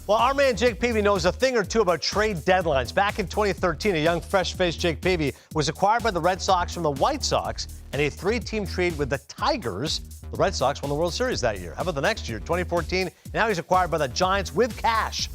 Well, our man Jake Peavy knows a thing or two about trade deadlines. Back in 2013, a young, fresh-faced Jake Peavy was acquired by the Red Sox from the White Sox in a three-team trade with the Tigers. The Red Sox won the World Series that year. How about the next year, 2014? And now he's acquired by the Giants with cash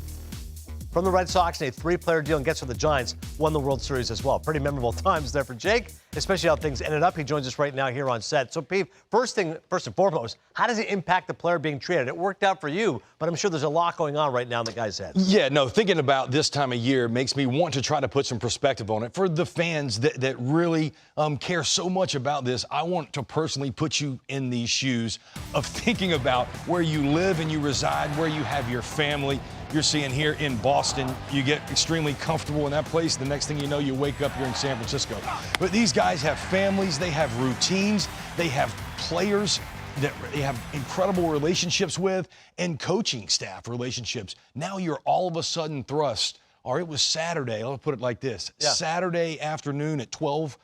from the Red Sox in a three-player deal, and gets with the Giants, won the World Series as well. Pretty memorable times there for Jake, especially how things ended up. He joins us right now here on set. So, Peave, first and foremost, how does it impact the player being traded? It worked out for you, but I'm sure there's a lot going on right now in the guy's head. Yeah, no, thinking about this time of year makes me want to try to put some perspective on it. For the fans that really care so much about this, I want to personally put you in these shoes of thinking about where you live and you reside, where you have your family. You're seeing here in Boston, you get extremely comfortable in that place. The next thing you know, you wake up, you're in San Francisco. But these guys have families, they have routines, they have players that they have incredible relationships with, and coaching staff relationships. Now you're all of a sudden thrust, or it was Saturday, I'll put it like this. Yeah. Saturday afternoon at 12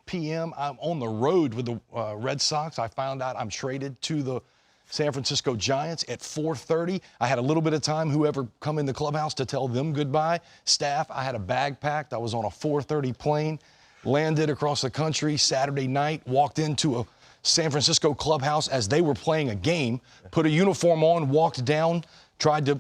p.m., I'm on the road with the Red Sox. I found out I'm traded to the San Francisco Giants at 4:30. I had a little bit of time, whoever come in the clubhouse, to tell them goodbye. Staff, I had a bag packed. I was on a 4:30 plane, landed across the country Saturday night, walked into a San Francisco clubhouse as they were playing a game, put a uniform on, walked down, tried to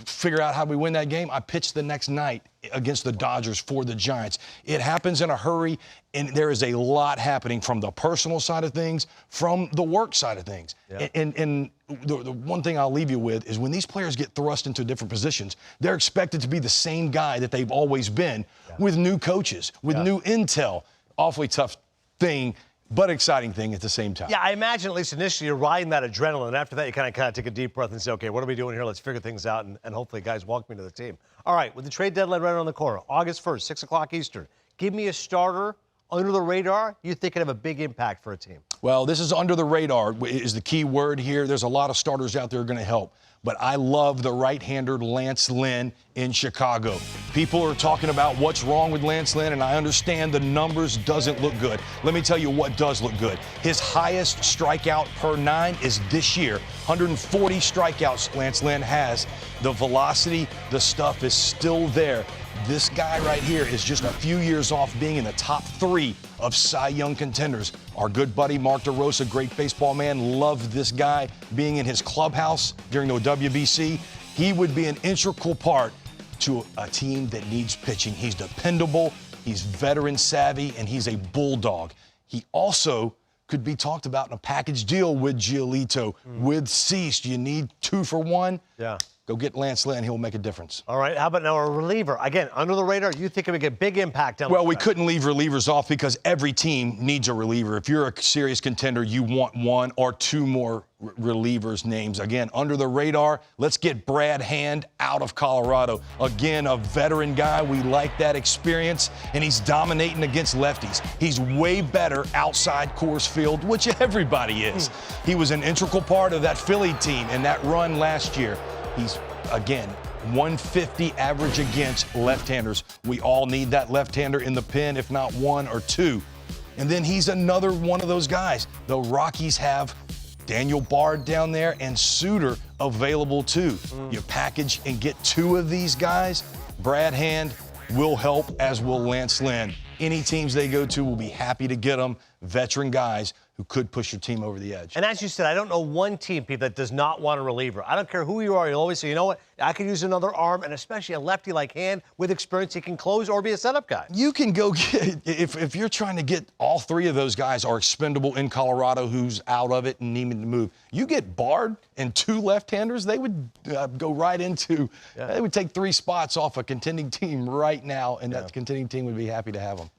figure out how we win that game. I pitched the next night against the Dodgers for the Giants. It happens in a hurry, and there is a lot happening from the personal side of things, from the work side of things. Yeah. And the one thing I'll leave you with is when these players get thrust into different positions, they're expected to be the same guy that they've always been, with new coaches, with new intel. Awfully tough thing, but exciting thing at the same time. Yeah, I imagine at least initially you're riding that adrenaline, and after that you kind of take a deep breath and say, okay, what are we doing here? Let's figure things out, and hopefully guys welcome me to the team. All right, with the trade deadline right around the corner, August 1st, 6 o'clock Eastern, give me a starter under the radar you think could have a big impact for a team. Well, this is under the radar is the key word here. There's a lot of starters out there going to help. But I love the right-hander Lance Lynn in Chicago. People are talking about what's wrong with Lance Lynn, and I understand the numbers doesn't look good. Let me tell you what does look good. His highest strikeout per nine is this year. 140 strikeouts Lance Lynn has. The velocity, the stuff is still there. This guy right here is just a few years off being in the top 3 of Cy Young contenders. Our good buddy Mark DeRosa, great baseball man, loved this guy being in his clubhouse during the WBC. He would be an integral part to a team that needs pitching. He's dependable, he's veteran savvy, and he's a bulldog. He also could be talked about in a package deal with Giolito, with Cease. You need 2 for 1. Yeah. Go get Lance Lynn. He'll make a difference. All right. How about now a reliever? Again, under the radar, you think it would get a big impact down the Well, we couldn't leave relievers off because every team needs a reliever. If you're a serious contender, you want 1 or 2 more relievers' names. Again, under the radar, let's get Brad Hand out of Colorado. Again, a veteran guy. We like that experience, and he's dominating against lefties. He's way better outside Coors Field, which everybody is. He was an integral part of that Philly team in that run last year. He's, again, 150 average against left-handers. We all need that left-hander in the pen, if not 1 or 2. And then he's another one of those guys. The Rockies have Daniel Bard down there and Suter available too. You package and get 2 of these guys. Brad Hand will help, as will Lance Lynn. Any teams they go to will be happy to get them. Veteran guys who could push your team over the edge. And as you said, I don't know one team, Pete, that does not want a reliever. I don't care who you are. You'll always say, you know what, I could use another arm, and especially a lefty like Hand with experience. He can close or be a setup guy. You can go get, if you're trying to get all 3 of those guys are expendable in Colorado who's out of it and needing to move. You get Bard and 2 left-handers, they would go right into, they would take 3 spots off a contending team right now, and that contending team would be happy to have them.